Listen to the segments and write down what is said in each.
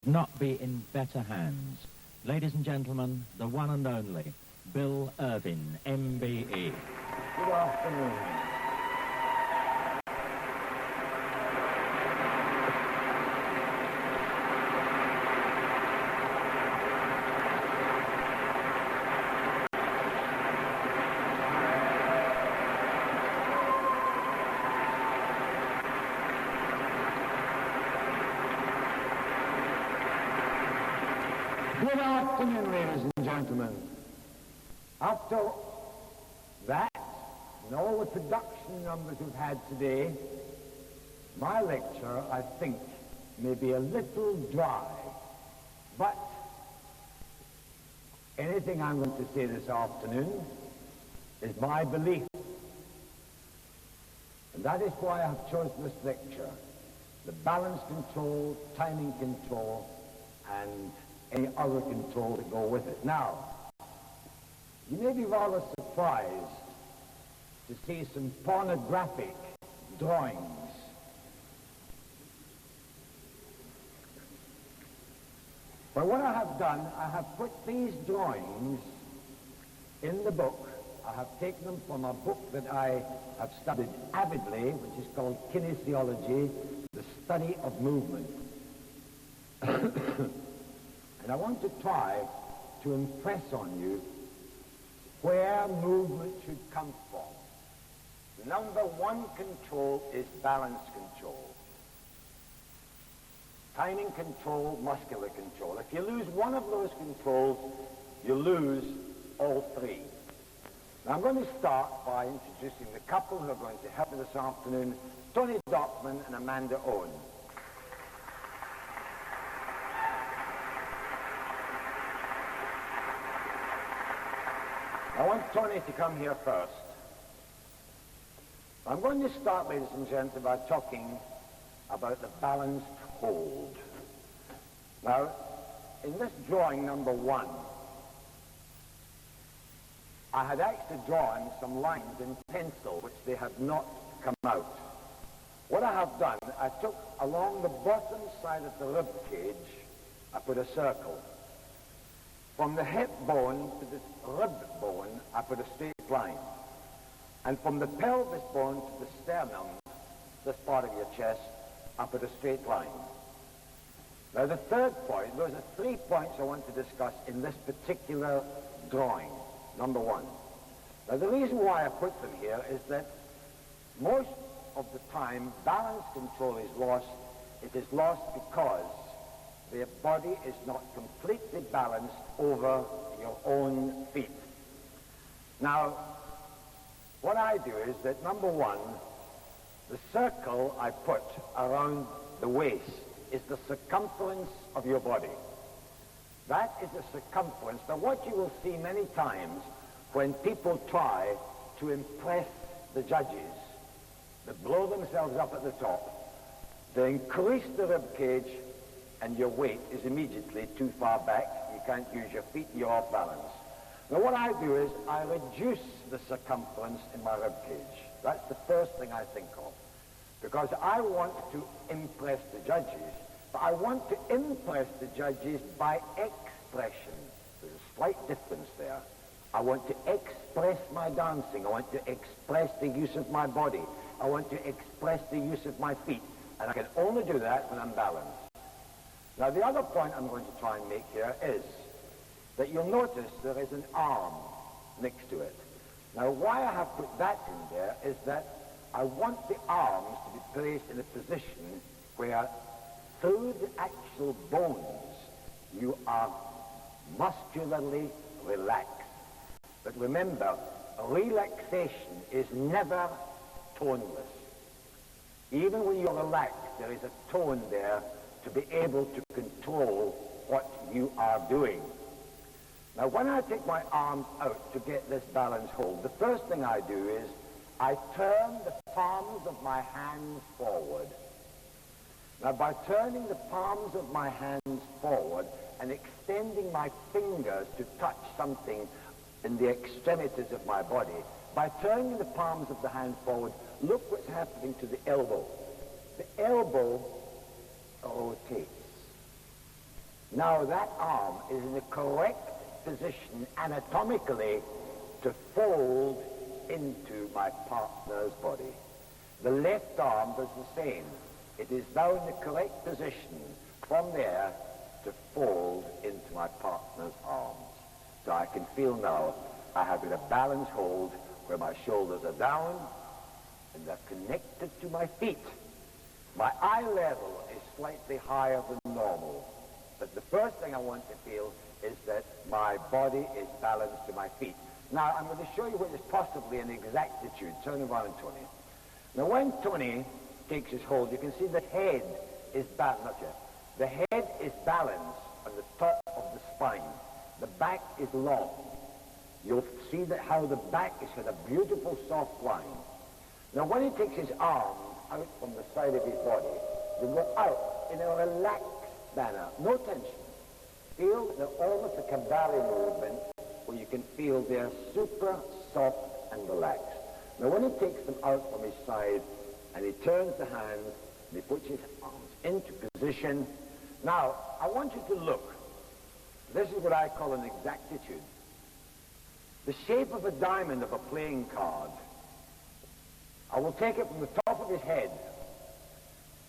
not be in better hands. Ladies and gentlemen, the one and only Bill Irvine, MBE. Good afternoon. Good afternoon, ladies and gentlemen. After that, and all the production numbers we've had today, my lecture, I think, may be a little dry. But anything I'm going to say this afternoon is my belief. And that is why I have chosen this lecture. The balance control, timing control, and any other control to go with it. Now, you may be rather surprised to see some pornographic drawings. But what I have done, I have put these drawings in the book. I have taken them from a book that I have studied avidly, which is called Kinesiology, the Study of Movement. And I want to try to impress on you where movement should come from. The number one control is balance control. Timing control, muscular control. If you lose one of those controls, you lose all three. Now I'm going to start by introducing the couple who are going to help me this afternoon, Tony Dockman and Amanda Owen. I want Tony to come here first. I'm going to start, ladies and gentlemen, by talking about the balanced hold. Now, in this drawing number one, I had actually drawn some lines in pencil, which they have not come out. What I have done, I took along the bottom side of the rib cage, I put a circle. From the hip bone to the rib bone, I put a straight line. And from the pelvis bone to the sternum, this part of your chest, I put a straight line. Now the third point, those are 3 points I want to discuss in this particular drawing. Number one. Now the reason why I put them here is that most of the time balance control is lost. It is lost because the body is not completely balanced over your own feet. Now, what I do is that, number one, the circle I put around the waist is the circumference of your body. That is the circumference. Now, what you will see many times when people try to impress the judges, they blow themselves up at the top, they increase the rib cage, and your weight is immediately too far back. You can't use your feet, you're off balance. Now what I do is I reduce the circumference in my rib cage. That's the first thing I think of. Because I want to impress the judges, but I want to impress the judges by expression. There's a slight difference there. I want to express my dancing. I want to express the use of my body. I want to express the use of my feet. And I can only do that when I'm balanced. Now, the other point I'm going to try and make here is that you'll notice there is an arm next to it. Now, why I have put that in there is that I want the arms to be placed in a position where, through the actual bones, you are muscularly relaxed. But remember, relaxation is never toneless. Even when you're relaxed, there is a tone there to be able to control what you are doing. Now, when I take my arms out to get this balance hold, the first thing I do is I turn the palms of my hands forward. Now, by turning the palms of my hands forward and extending my fingers to touch something in the extremities of my body, by turning the palms of the hand forward, look what's happening to the elbow. The elbow rotates. Now that arm is in the correct position anatomically to fold into my partner's body. The left arm does the same. It is now in the correct position from there to fold into my partner's arms. So I can feel now I have got a balanced hold where my shoulders are down and they're connected to my feet. My eye level is slightly higher than normal, but the first thing I want to feel is that my body is balanced to my feet. Now I'm going to show you what is possibly an exactitude. Turn around, Tony. Now when Tony takes his hold, you can see the head is balanced. The head is balanced on the top of the spine. The back is long. You'll see that how the back is got a beautiful soft line. Now when he takes his arm out from the side of his body, they go out in a relaxed manner, no tension. Feel they're almost like a ballet movement where you can feel they're super soft and relaxed. Now when he takes them out from his side and he turns the hands and he puts his arms into position. Now I want you to look. This is what I call an exactitude. The shape of a diamond of a playing card. I will take it from the top of his head,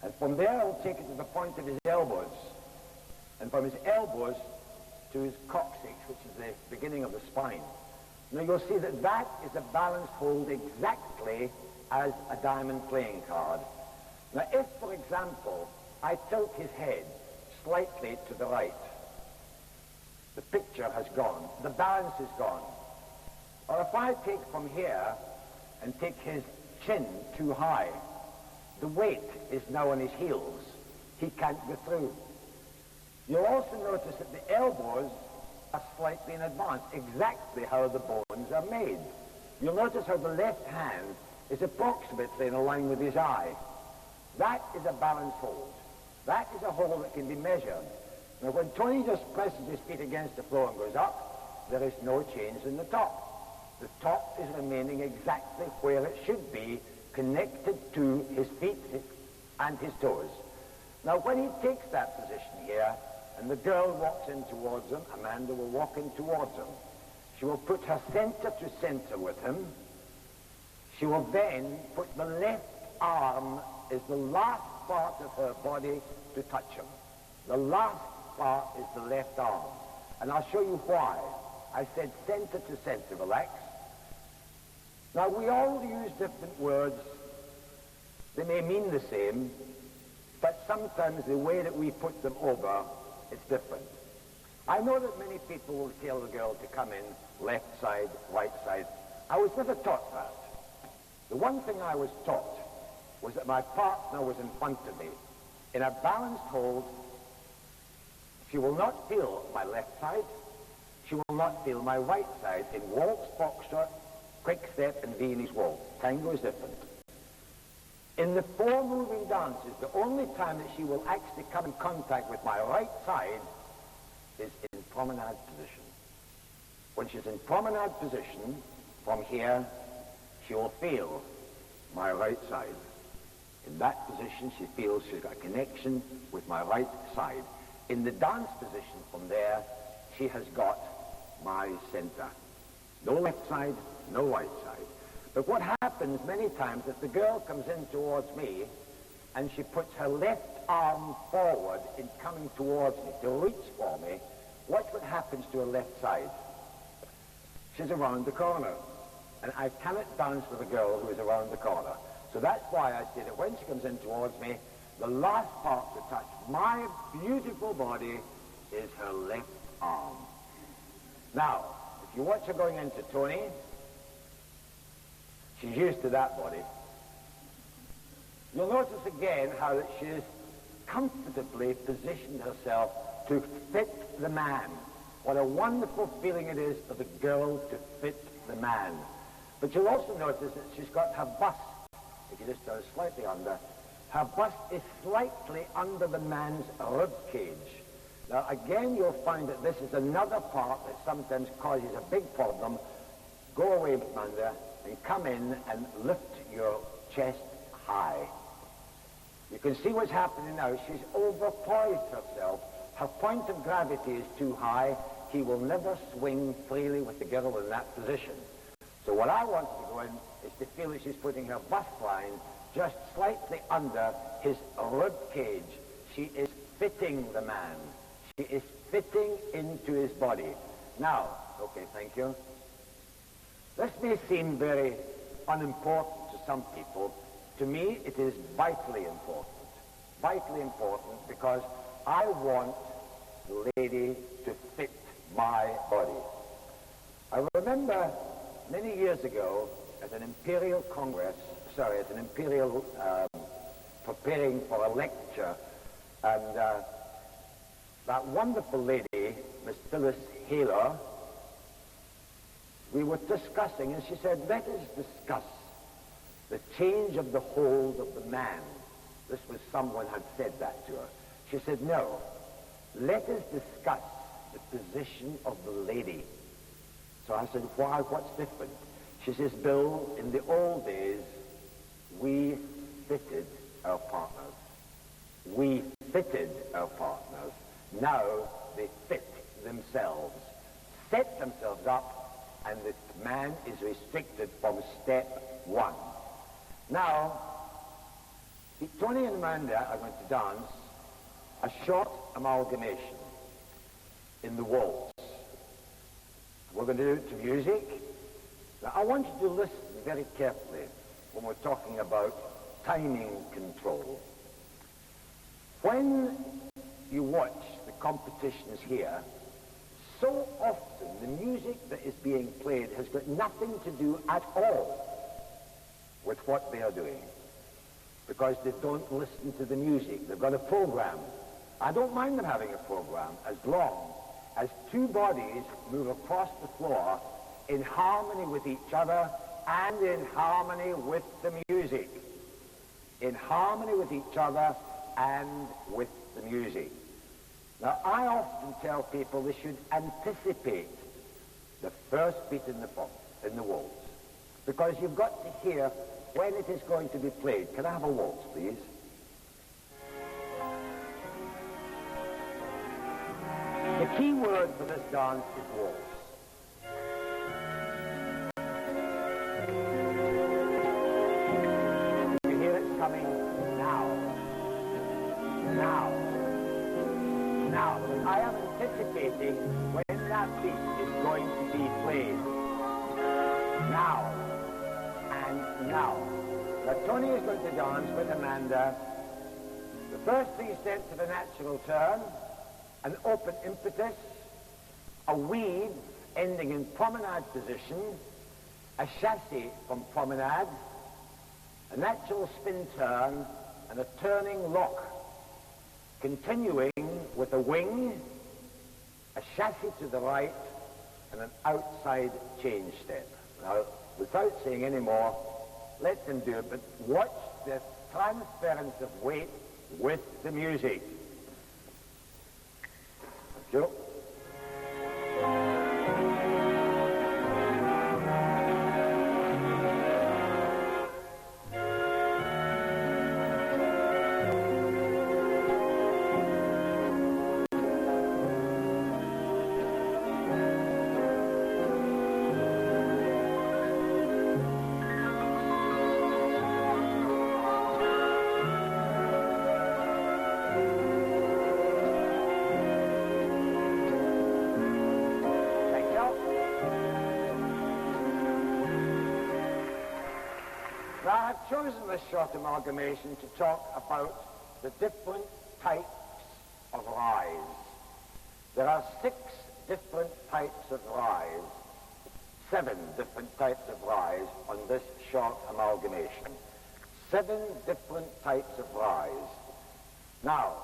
and from there I will take it to the point of his elbows, and from his elbows to his coccyx, which is the beginning of the spine. Now you'll see that that is a balanced hold exactly as a diamond playing card. Now if, for example, I tilt his head slightly to the right, the picture has gone, the balance is gone. Or if I take from here and take his chin too high, the weight is now on his heels. He can't go through. You'll also notice that the elbows are slightly in advance, exactly how the bones are made. You'll notice how the left hand is approximately in a line with his eye. That is a balanced hold. That is a hold that can be measured. Now when Tony just presses his feet against the floor and goes up, there is no change in the top. The top is remaining exactly where it should be, connected to his feet and his toes. Now when he takes that position here, and the girl walks in towards him, Amanda will walk in towards him. She will put her center to center with him. She will then put the left arm as the last part of her body to touch him. The last part is the left arm. And I'll show you why. I said center to center, relax. Now we all use different words. They may mean the same, but sometimes the way that we put them over, it's different. I know that many people will tell the girl to come in left side, right side. I was never taught that. The one thing I was taught was that my partner was in front of me. In a balanced hold, she will not feel my left side. She will not feel my right side. In waltz, foxtrot, quick step, and Viennese waltz. Tango is different. In the four moving dances, the only time that she will actually come in contact with my right side is in promenade position. When she's in promenade position, from here, she will feel my right side. In that position, she feels she's got a connection with my right side. In the dance position from there, she has got my center. No left side, no right side. But what happens many times, if the girl comes in towards me and she puts her left arm forward in coming towards me to reach for me, watch what happens to her left side. She's around the corner. And I cannot dance with a girl who is around the corner. So that's why I say that when she comes in towards me, the last part to touch my beautiful body is her left arm. Now, if you watch her going into Tony, she's used to that body. You'll notice again how that she has comfortably positioned herself to fit the man. What a wonderful feeling it is for the girl to fit the man. But you'll also notice that she's got her bust, if you just go slightly under, her bust is slightly under the man's rib cage. Now again, you'll find that this is another part that sometimes causes a big problem. Go away, Amanda, and come in and lift your chest high. You can see what's happening now. She's overpoised herself. her point of gravity is too high, he will never swing freely with the girl in that position. So what I want to go in is to feel that she's putting her bust line just slightly under his rib cage. She is fitting the man. She is fitting into his body. Now, okay, thank you. This may seem very unimportant to some people. To me, it is vitally important. Vitally important because I want the lady to fit my body. I remember many years ago at an imperial congress, at an imperial preparing for a lecture, and that wonderful lady, Miss Phyllis Haler, we were discussing, and she said, let us discuss the change of the hold of the man. This was someone had said that to her. She said, no, let us discuss the position of the lady. So I said, why, what's different? She says, Bill, in the old days, we fitted our partners. We fitted our partners. Now they fit themselves, set themselves up, and the man is restricted from step one. Now, Tony and Amanda are going to dance a short amalgamation in the waltz. We're going to do it to music. Now, I want you to listen very carefully when we're talking about timing control. When you watch the competitions here, so often the music that is being played has got nothing to do at all with what they are doing, because they don't listen to the music. They've got a program. I don't mind them having a program as long as two bodies move across the floor in harmony with each other and in harmony with the music. In harmony with each other and with the music. Now, I often tell people they should anticipate the first beat in the waltz, because you've got to hear when it is going to be played. Can I have a waltz, please? The key word for this dance is waltz. You hear it coming now. Now. Now. I am anticipating when that beat is going to be played. Now. And now. Now, Tony is going to dance with Amanda. The first 3 steps of a natural turn, an open impetus, a weave ending in promenade position, a chassé from promenade, a natural spin turn, and a turning lock, continuing with a wing, a chassé to the right, and an outside change step. Now, without saying any more, let them do it, but watch the transference of weight with the music. Thank you. I've chosen this short amalgamation to talk about the different types of rise. There are 6 different types of rise, 7 different types of rise on this short amalgamation. 7 different types of rise. Now,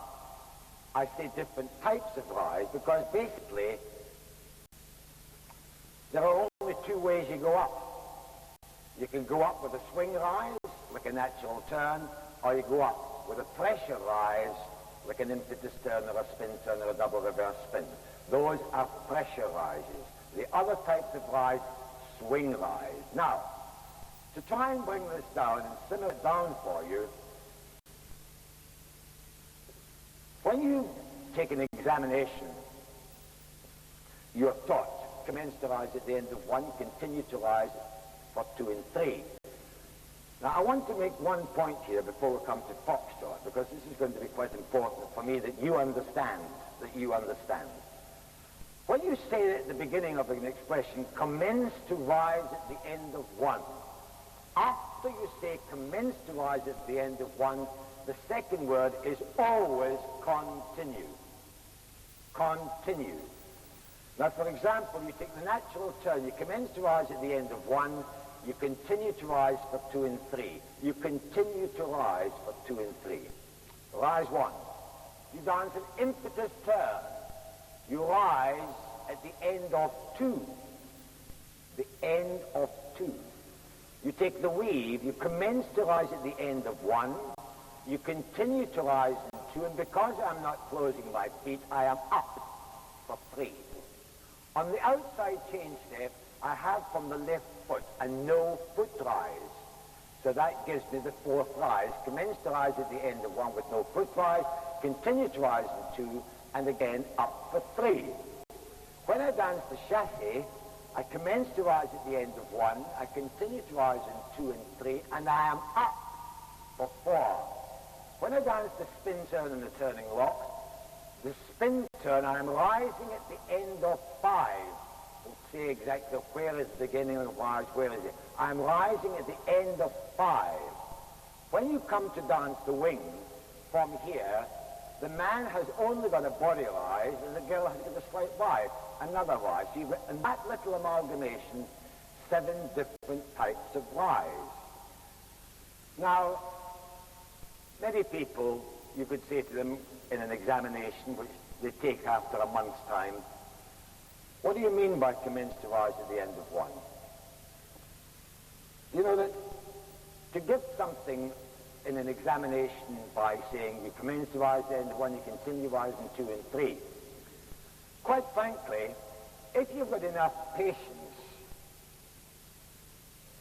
I say different types of rise because basically there are only 2 ways you go up. You can go up with a swing rise, like a natural turn, or you go up with a pressure rise, like an impetus turn or a spin turn or a double reverse spin. Those are pressure rises. The other types of rise, swing rise. Now, to try and bring this down and simmer it down for you, when you take an examination, you're taught, commence to rise at the end of 1, continue to rise for 2 and 3. Now, I want to make one point here before we come to foxtrot, because this is going to be quite important for me that you understand, When you say at the beginning of an expression, commence to rise at the end of 1, after you say commence to rise at the end of 1, the second word is always continue. Continue. Now, for example, you take the natural turn. You commence to rise at the end of 1. You continue to rise for 2 and 3. You continue to rise for 2 and 3. Rise 1. You dance an impetus turn. You rise at the end of 2. The end of 2. You take the weave. You commence to rise at the end of 1. You continue to rise in 2. And because I'm not closing my feet, I am up for 3. On the outside change step, I have from the left foot a no foot rise. So that gives me the 4th rise. Commence to rise at the end of 1 with no foot rise, continue to rise in 2, and again up for 3. When I dance the chassé, I commence to rise at the end of 1, I continue to rise in 2 and 3, and I am up for 4. When I dance the spin turn and the turning lock, the spin turn, I am rising at the end of 5. We'll see exactly where is the beginning and where is it. I'm rising at the end of 5. When you come to dance the wing, from here, the man has only got a body rise and the girl has got a slight rise, another rise. So you've got, in that little amalgamation, 7 different types of rise. Now, many people, you could say to them in an examination, which they take after a month's time, what do you mean by commence to rise at the end of 1? You know that to give something in an examination by saying you commence to rise at the end of 1, you continue rising 2 and 3. Quite frankly, if you've got enough patience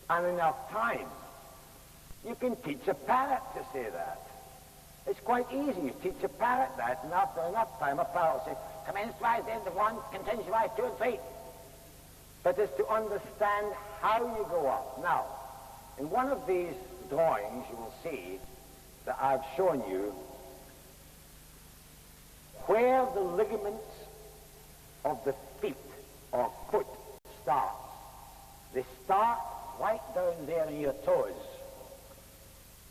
and enough time, you can teach a parrot to say that. It's quite easy. You teach a parrot that, and after enough time, a parrot will say, commence to rise at the end of 1, continue to rise 2 and 3. But it's to understand how you go up. Now, in one of these drawings, you will see that I've shown you where the ligaments of the feet or foot start. They start right down there in your toes.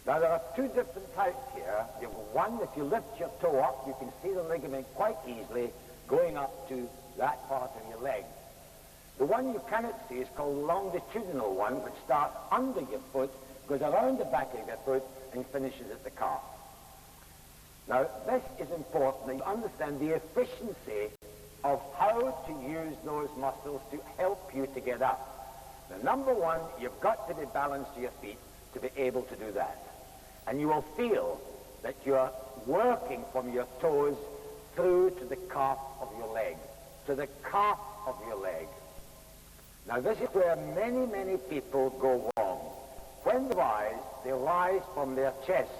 Now, there are 2 different types here. You have one, if you lift your toe up, you can see the ligament quite easily going up to that part of your leg. The one you cannot see is called longitudinal one, which starts under your foot, goes around the back of your foot, and finishes at the calf. Now, this is important that you understand the efficiency of how to use those muscles to help you to get up. Now, number 1, you've got to be balanced to your feet to be able to do that. And you will feel that you're working from your toes through to the calf of your leg, to the calf of your leg. Now, this is where many, many people go wrong. When they rise from their chest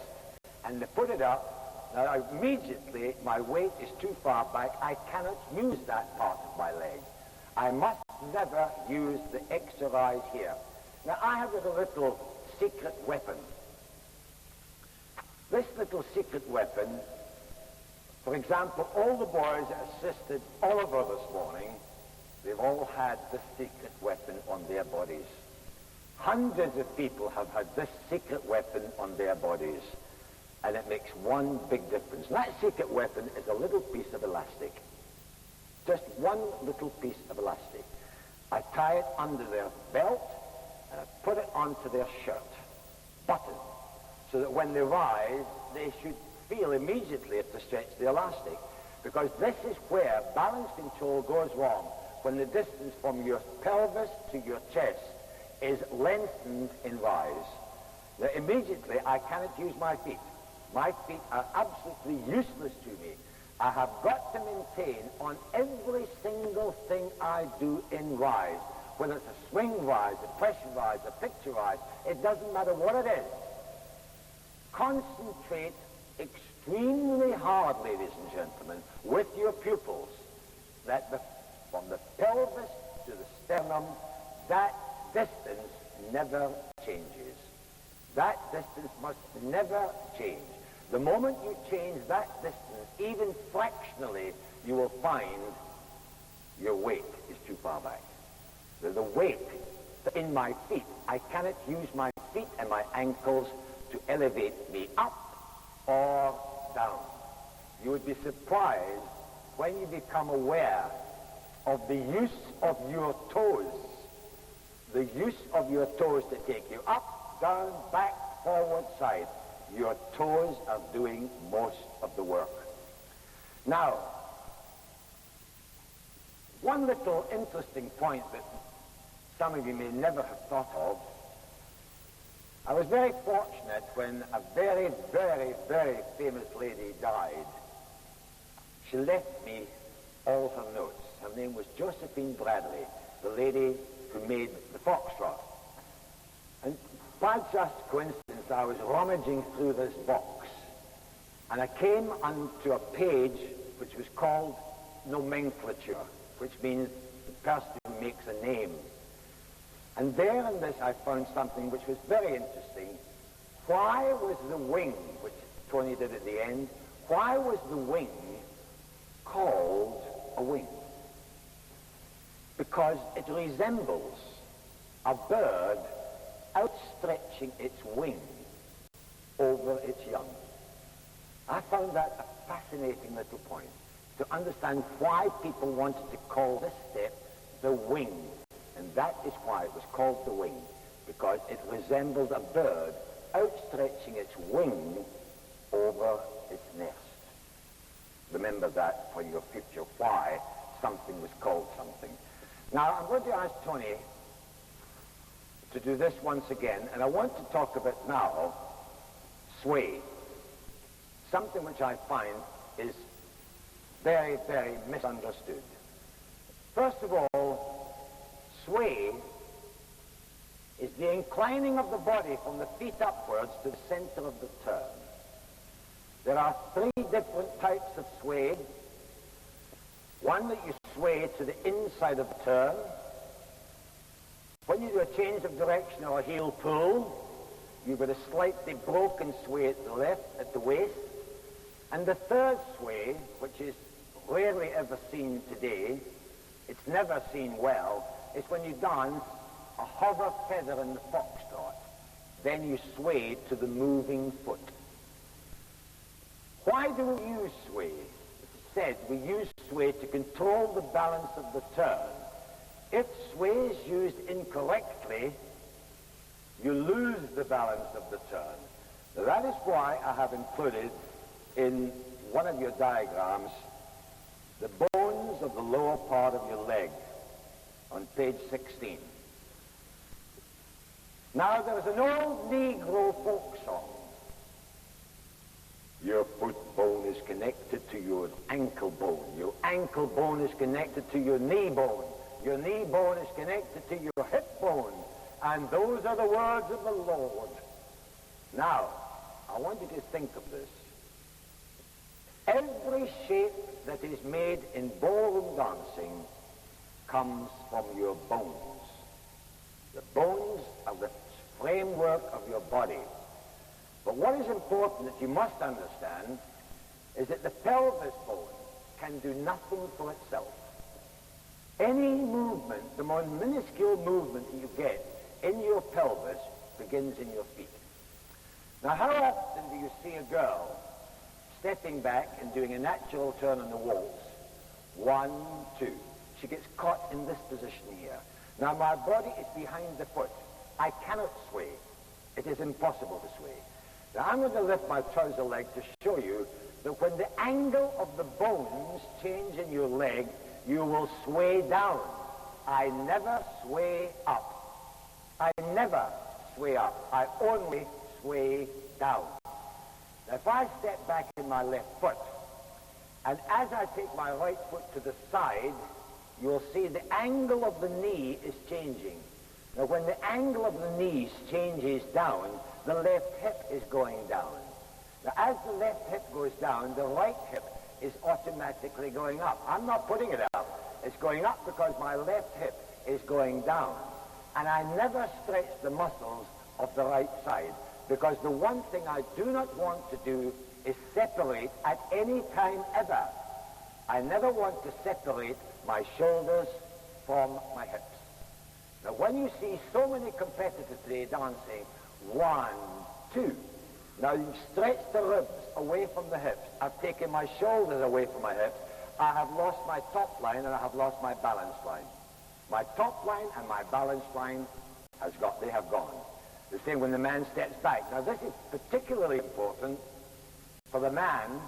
and they put it up. Now, immediately, my weight is too far back. I cannot use that part of my leg. I must never use the extra rise here. Now, I have a little secret weapon. This little secret weapon, for example, all the boys that assisted Oliver this morning, they've all had this secret weapon on their bodies. Hundreds of people have had this secret weapon on their bodies, and it makes one big difference. And that secret weapon is a little piece of elastic. Just one little piece of elastic. I tie it under their belt, and I put it onto their shirt, button, so that when they rise, they should feel immediately if they stretch the elastic. Because this is where balance control goes wrong, when the distance from your pelvis to your chest is lengthened in rise. Now, immediately, I cannot use my feet. My feet are absolutely useless to me. I have got to maintain on every single thing I do in rise, whether it's a swing rise, a pressure rise, a picture rise, it doesn't matter what it is. Concentrate extremely hard, ladies and gentlemen, with your pupils, that from the pelvis to the sternum, that distance never changes. That distance must never change. The moment you change that distance, even fractionally, you will find your weight is too far back. The weight in my feet, I cannot use my feet and my ankles to elevate me up or down. You would be surprised when you become aware of the use of your toes. The use of your toes to take you up, down, back, forward, side. Your toes are doing most of the work. Now, one little interesting point that some of you may never have thought of. I was very fortunate when a very, very, very famous lady died. She left me all her notes. Her name was Josephine Bradley, the lady who made the foxtrot. And by just coincidence, I was rummaging through this box, and I came onto a page which was called nomenclature, which means the person who makes a name. And there in this I found something which was very interesting. Why was the wing, which Tony did at the end, why was the wing called a wing? Because it resembles a bird outstretching its wing over its young. I found that a fascinating little point, to understand why people wanted to call this step the wing. And that is why it was called the wing, because it resembled a bird outstretching its wing over its nest. Remember that for your future, why something was called something. Now, I'm going to ask Tony to do this once again, and I want to talk about now sway, something which I find is very, very misunderstood. First of all, sway is the inclining of the body from the feet upwards to the center of the turn. There are three different types of sway. One that you sway to the inside of the turn. When you do a change of direction or a heel pull, you've got a slightly broken sway at the left, at the waist. And the third sway, which is rarely ever seen today, it's never seen well, is when you dance a hover feather in the foxtrot. Then you sway to the moving foot. Why do we use sway? It's said we use sway to control the balance of the turn. If sway is used incorrectly, you lose the balance of the turn. That is why I have included in one of your diagrams the bones of the lower part of your leg on page 16. Now, there was an old Negro folk song. Your foot bone is connected to your ankle bone. Your ankle bone is connected to your knee bone. Your knee bone is connected to your hip bone. And those are the words of the Lord. Now, I want you to think of this. Every shape that is made in ballroom dancing comes from your bones. The bones are the framework of your body. But what is important that you must understand is that the pelvis bone can do nothing for itself. Any movement, the more minuscule movement that you get in your pelvis begins in your feet. Now, how often do you see a girl stepping back and doing a natural turn on the waltz? 1, 2. She gets caught in this position here. Now, my body is behind the foot. I cannot sway. It is impossible to sway. Now, I'm going to lift my trouser leg to show you that when the angle of the bones change in your leg, you will sway down. I never sway up. I never sway up. I only sway down. Now, if I step back in my left foot, and as I take my right foot to the side, you'll see the angle of the knee is changing. Now, when the angle of the knees changes down, the left hip is going down. Now, as the left hip goes down, the right hip is automatically going up. I'm not putting it up. It's going up because my left hip is going down. And I never stretch the muscles of the right side, because the one thing I do not want to do is separate at any time ever. I never want to separate my shoulders from my hips. Now, when you see so many competitors today dancing, 1, 2, now you stretch the ribs away from the hips. I've taken my shoulders away from my hips. I have lost my top line and I have lost my balance line. My top line and my balance line they have gone. The same when the man steps back. Now, this is particularly important for the man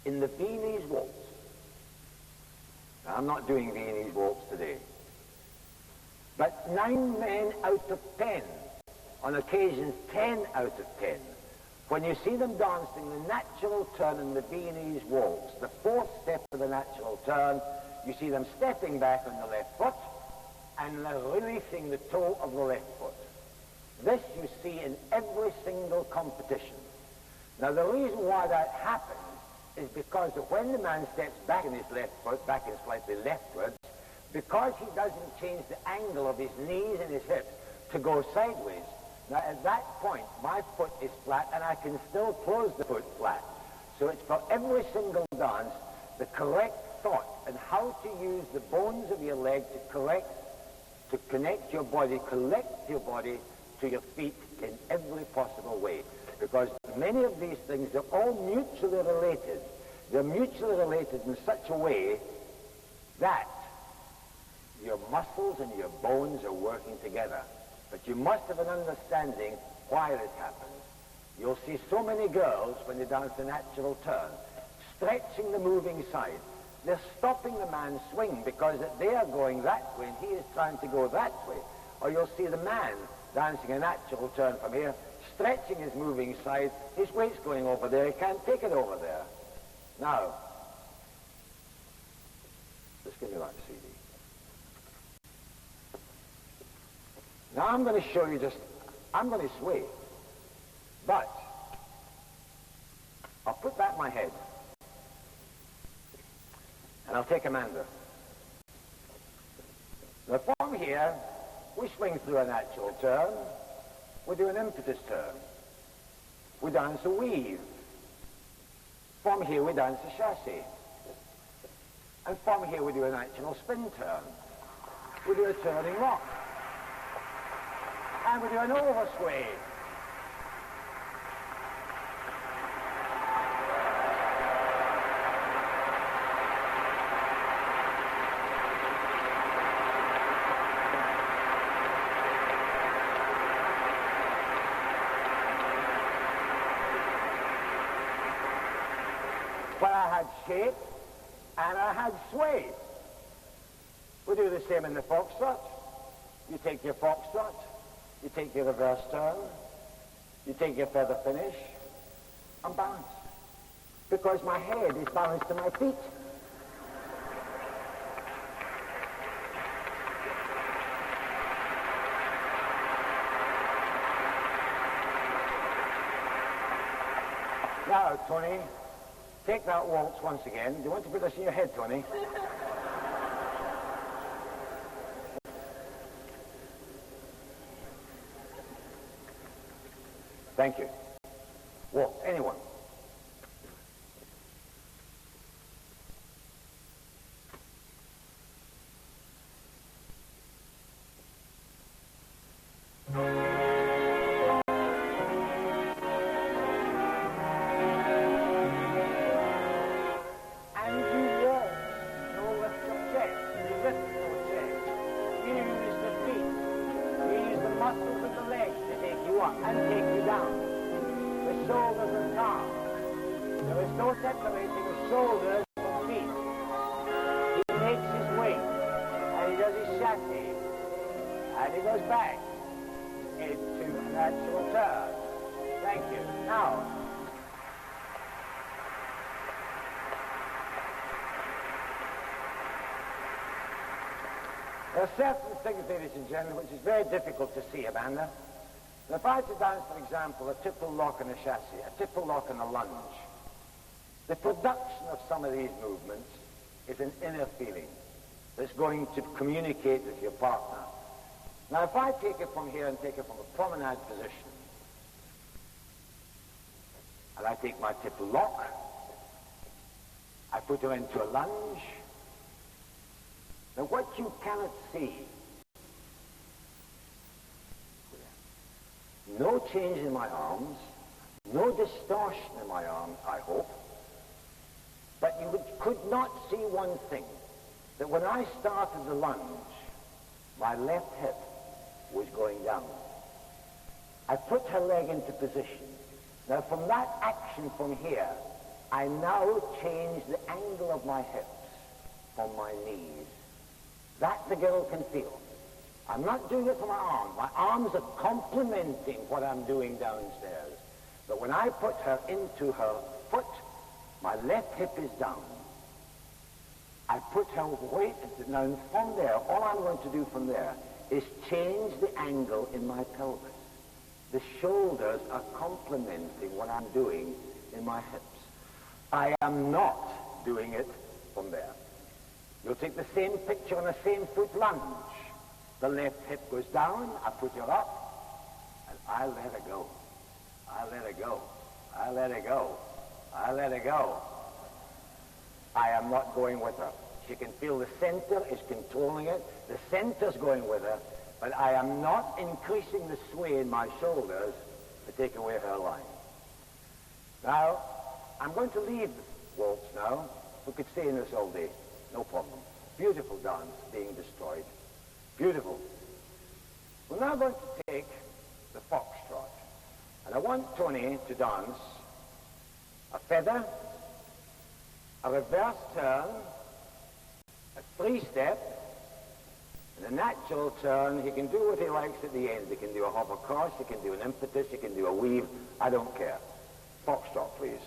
in the Viennese waltz. Now, I'm not doing Viennese waltz today. But 9 men out of 10, on occasions 10 out of 10, when you see them dancing the natural turn in the Viennese waltz, the 4th step of the natural turn, you see them stepping back on the left foot and releasing the toe of the left foot. This you see in every single competition. Now, the reason why that happens is because when the man steps back in his left foot, back in slightly leftwards, because he doesn't change the angle of his knees and his hips to go sideways. Now, at that point, my foot is flat and I can still close the foot flat. So it's for every single dance, the correct thought and how to use the bones of your leg to connect your body to your feet in every possible way. Because many of these things are all mutually related. They're mutually related in such a way that your muscles and your bones are working together. But you must have an understanding why this happens. You'll see so many girls, when they dance the natural turn, stretching the moving side. They're stopping the man's swing because they are going that way and he is trying to go that way. Or you'll see the man dancing a natural turn from here, stretching his moving side, his weight's going over there, he can't take it over there. Now, just give me that CD. Now I'm going to show you I'm going to sway, but I'll put that in my head, and I'll take a mander. Now from here, we swing through a natural turn, we do an impetus turn, we dance a weave. From here we dance a chassé, and from here we do a natural spin turn, we do a turning rock, and we do an oversway. But I had shape and I had sway. We do the same in the foxtrot. You take your foxtrot, you take your reverse turn, you take your feather finish, and balance. Because my head is balanced to my feet. Now, Tony, take that waltz once again. Do you want to put this in your head, Tony? Thank you. Waltz, anyone. There are certain things, ladies and gentlemen, which is very difficult to see, Amanda. And if I had to dance, for example, a triple lock and a chassis, a triple lock and a lunge, the production of some of these movements is an inner feeling that's going to communicate with your partner. Now, if I take it from here and take it from a promenade position, and I take my triple lock, I put her into a lunge. Now, what you cannot see, no change in my arms, no distortion in my arms, I hope, but you could not see one thing, that when I started the lunge, my left hip was going down. I put her leg into position. Now, from that action from here, I now change the angle of my hips from my knees. That the girl can feel. I'm not doing it for my arms. My arms are complementing what I'm doing downstairs. But when I put her into her foot, my left hip is down. I put her weight. Now, from there, all I'm going to do from there is change the angle in my pelvis. The shoulders are complementing what I'm doing in my hips. I am not doing it from there. You'll take the same picture on the same foot lunge. The left hip goes down, I put her up, and I let her go. I let her go. I let her go. I let her go. I am not going with her. She can feel the center is controlling it. The center's going with her, but I am not increasing the sway in my shoulders to take away her line. Now, I'm going to leave the waltz now. We could stay in this all day. No problem. Beautiful dance being destroyed. Beautiful. We're now going to take the foxtrot. And I want Tony to dance a feather, a reverse turn, a three-step, and a natural turn. He can do what he likes at the end. He can do a hover cross, he can do an impetus, he can do a weave. I don't care. Foxtrot, please.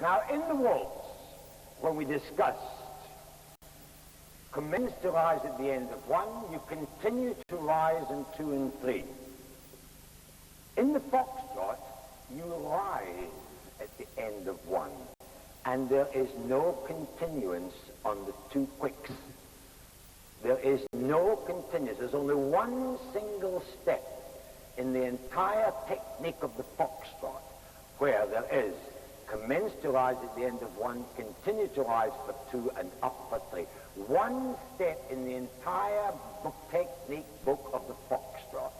Now, in the waltz, when we discussed commence to rise at the end of one, you continue to rise in two and three. In the foxtrot, you rise at the end of one, and there is no continuance on the two quicks. There is no continuance. There's only one single step in the entire technique of the foxtrot where there is commence to rise at the end of one, continue to rise for two, and up for three. One step in the entire technique book of the foxtrot,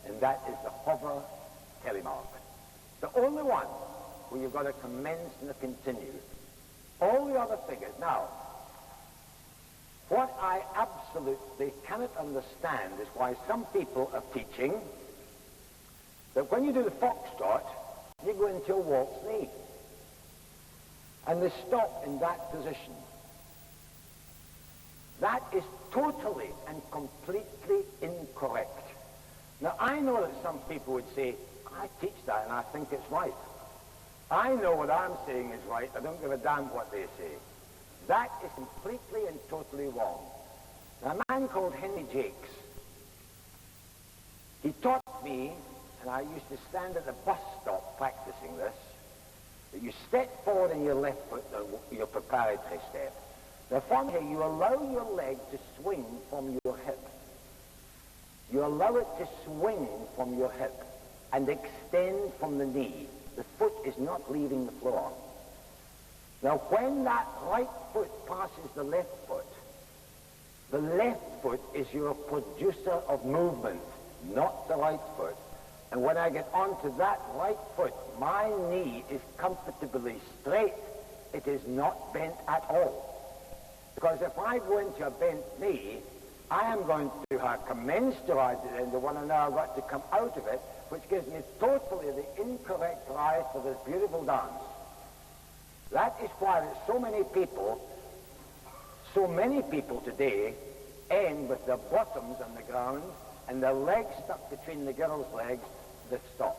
and that is the hover telemark. The only one where you've got to commence and a continue. All the other figures. Now, what I absolutely cannot understand is why some people are teaching that when you do the foxtrot, you go into a waltz knee. And they stop in that position. That is totally and completely incorrect. Now, I know that some people would say, I teach that and I think it's right. I know what I'm saying is right. I don't give a damn what they say. That is completely and totally wrong. Now, a man called Henry Jakes, he taught me, and I used to stand at the bus stop practicing this, that you step forward in your left foot, your preparatory step. Now from here, you allow your leg to swing from your hip. You allow it to swing from your hip and extend from the knee. The foot is not leaving the floor. Now when that right foot passes the left foot is your producer of movement, not the right foot. And when I get onto that right foot, my knee is comfortably straight. It is not bent at all. Because if I go into a bent knee, I am going to commence to ride it into one, and now I've got to come out of it, which gives me totally the incorrect ride for this beautiful dance. That is why so many people today end with their bottoms on the ground and their legs stuck between the girls' legs that stop.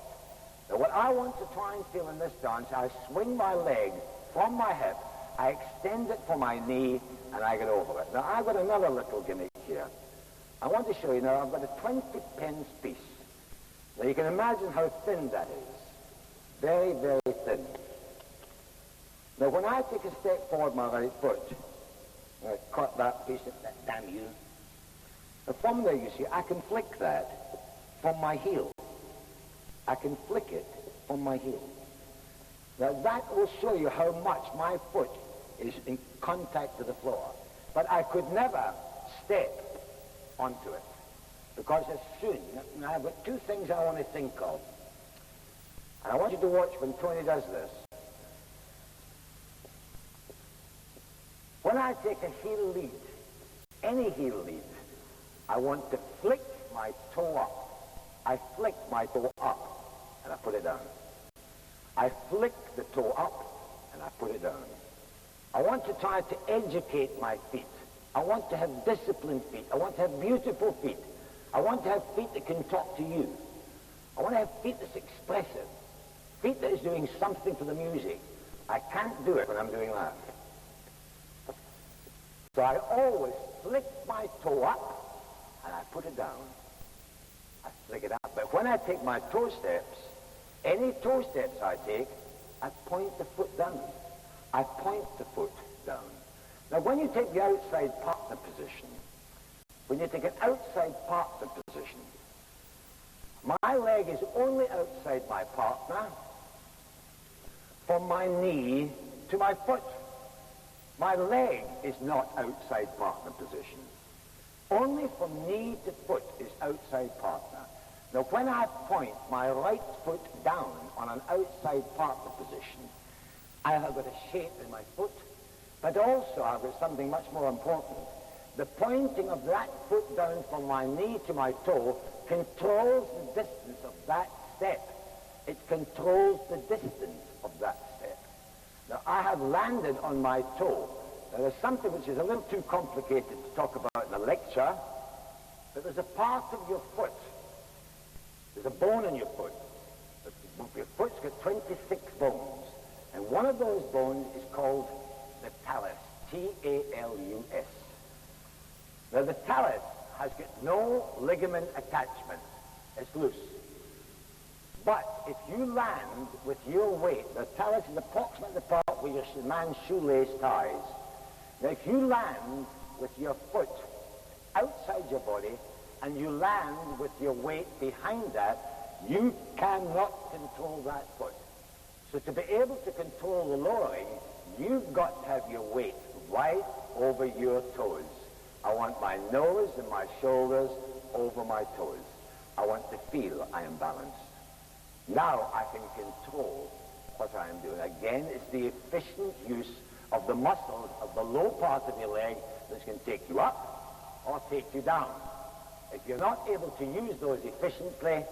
Now what I want to try and feel in this dance, I swing my leg from my hip, I extend it for my knee, and I get over it. Now I've got another little gimmick here. I want to show you now, I've got a 20 pence piece. Now you can imagine how thin that is. Very, very thin. Now when I take a step forward my right foot, I cut that piece of that, damn you. Now from there, you see, I can flick that from my heel. I can flick it from my heel. Now that will show you how much my foot is in contact with the floor. But I could never step onto it. Because as soon, now I've got two things I want to think of. And I want you to watch when Tony does this. When I take a heel lead, any heel lead, I want to flick my toe up. I flick my toe up, and I put it down. I flick the toe up, and I put it down. I want to try to educate my feet. I want to have disciplined feet. I want to have beautiful feet. I want to have feet that can talk to you. I want to have feet that's expressive. Feet that is doing something for the music. I can't do it when I'm doing that. So I always flick my toe up, and I put it down. I flick it up. But when I take my toe steps, any toe steps I take, I point the foot down. I point the foot down. Now when you take the outside partner position, when you take an outside partner position, my leg is only outside my partner from my knee to my foot. My leg is not outside partner position. Only from knee to foot is outside partner. Now when I point my right foot down on an outside partner position, I have got a shape in my foot, but also I've got something much more important. The pointing of that foot down from my knee to my toe controls the distance of that step. It controls the distance of that step. Now, I have landed on my toe. Now, there's something which is a little too complicated to talk about in a lecture, but there's a part of your foot. There's a bone in your foot. Your foot's got 26 bones, and one of those bones is called the talus, T-A-L-U-S. Now, the talus has got no ligament attachment. It's loose. But if you land with your weight, the talus is approximately the part where your man's shoelace ties. Now, if you land with your foot outside your body and you land with your weight behind that, you cannot control that foot. So to be able to control the lowering, you've got to have your weight right over your toes. I want my nose and my shoulders over my toes. I want to feel I am balanced. Now I can control what I am doing. Again, it's the efficient use of the muscles of the low part of your leg that can take you up or take you down. If you're not able to use those efficiently,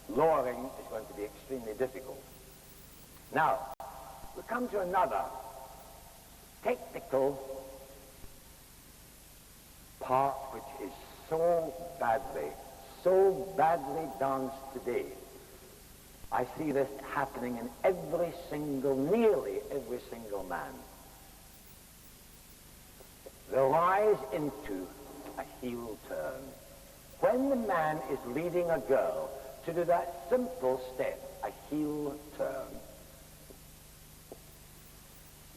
lowering is going to be extremely difficult. Now, we come to another technical part which is so badly danced today. I see this happening in nearly every single man. The rise into a heel turn. When the man is leading a girl to do that simple step, a heel turn.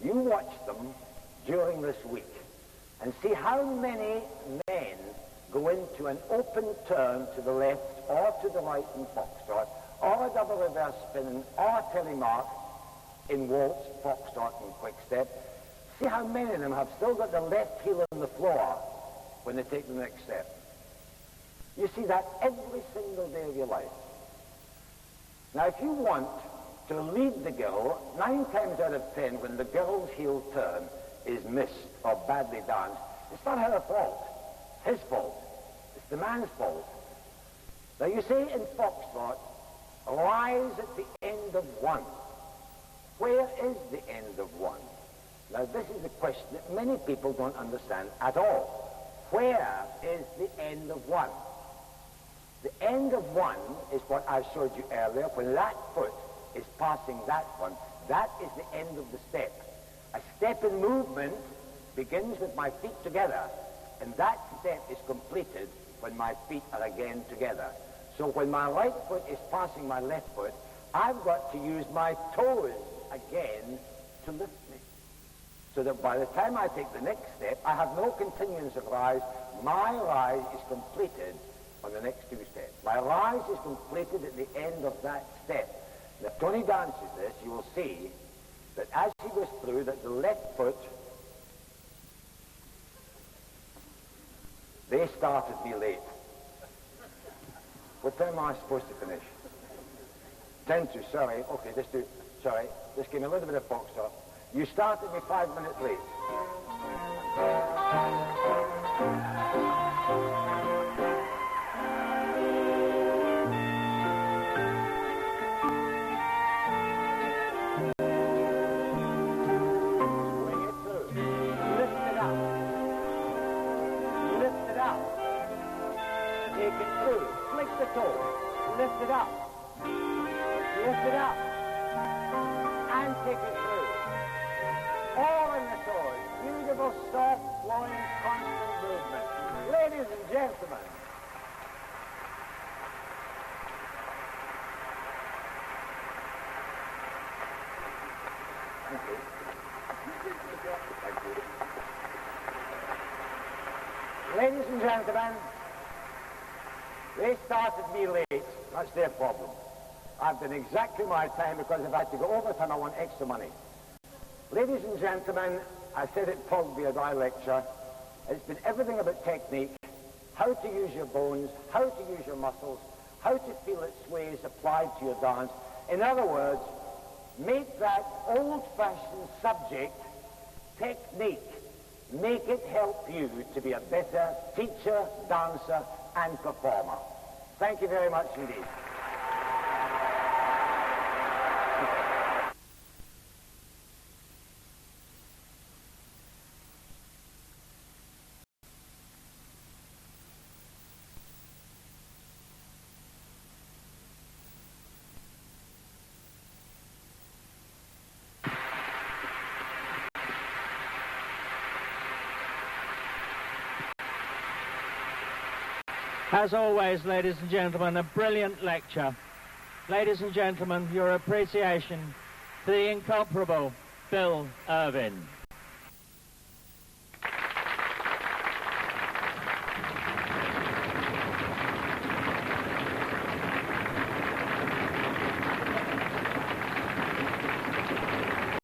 You watch them during this week and see how many men go into an open turn to the left or to the right in foxtrot, or a double reverse spin, or a telemark in waltz, foxtrot, and quick step. See how many of them have still got the left heel on the floor when they take the next step. You see that every single day of your life. Now, if you want to lead the girl, 9 times out of 10, when the girl's heel turn, is missed or badly danced, it's not her fault, his fault. It's the man's fault. Now you see in Foxtrot, rise at the end of one. Where is the end of one? Now this is a question that many people don't understand at all. Where is the end of one? The end of one is what I showed you earlier. When that foot is passing that one, that is the end of the step. A step in movement begins with my feet together, and that step is completed when my feet are again together. So when my right foot is passing my left foot, I've got to use my toes again to lift me. So that by the time I take the next step, I have no continuance of rise. My rise is completed on the next two steps. My rise is completed at the end of that step. Now, if Tony dances this, you will see that as he goes through, that the left foot, they started me late. What time am I supposed to finish? 10 to, sorry. Okay, just give me a little bit of foxtrot. You started me 5 minutes late. Bring it through. Lift it up. Lift it up. Take it through. Flick the toe. Lift it up. Lift it up. And take it through. All in the toes. Beautiful, soft, flowing, constant movement. Ladies and gentlemen. Thank you. Thank you. Ladies and gentlemen, they started me late. That's their problem. I've done exactly my time because if I had to go overtime, I want extra money. Ladies and gentlemen, I said it probably a dry lecture. It's been everything about technique, how to use your bones, how to use your muscles, how to feel its sways applied to your dance. In other words, make that old-fashioned subject technique. Make it help you to be a better teacher, dancer, and performer. Thank you very much indeed. As always, ladies and gentlemen, a brilliant lecture. Ladies and gentlemen, your appreciation for the incomparable Bill Irvine.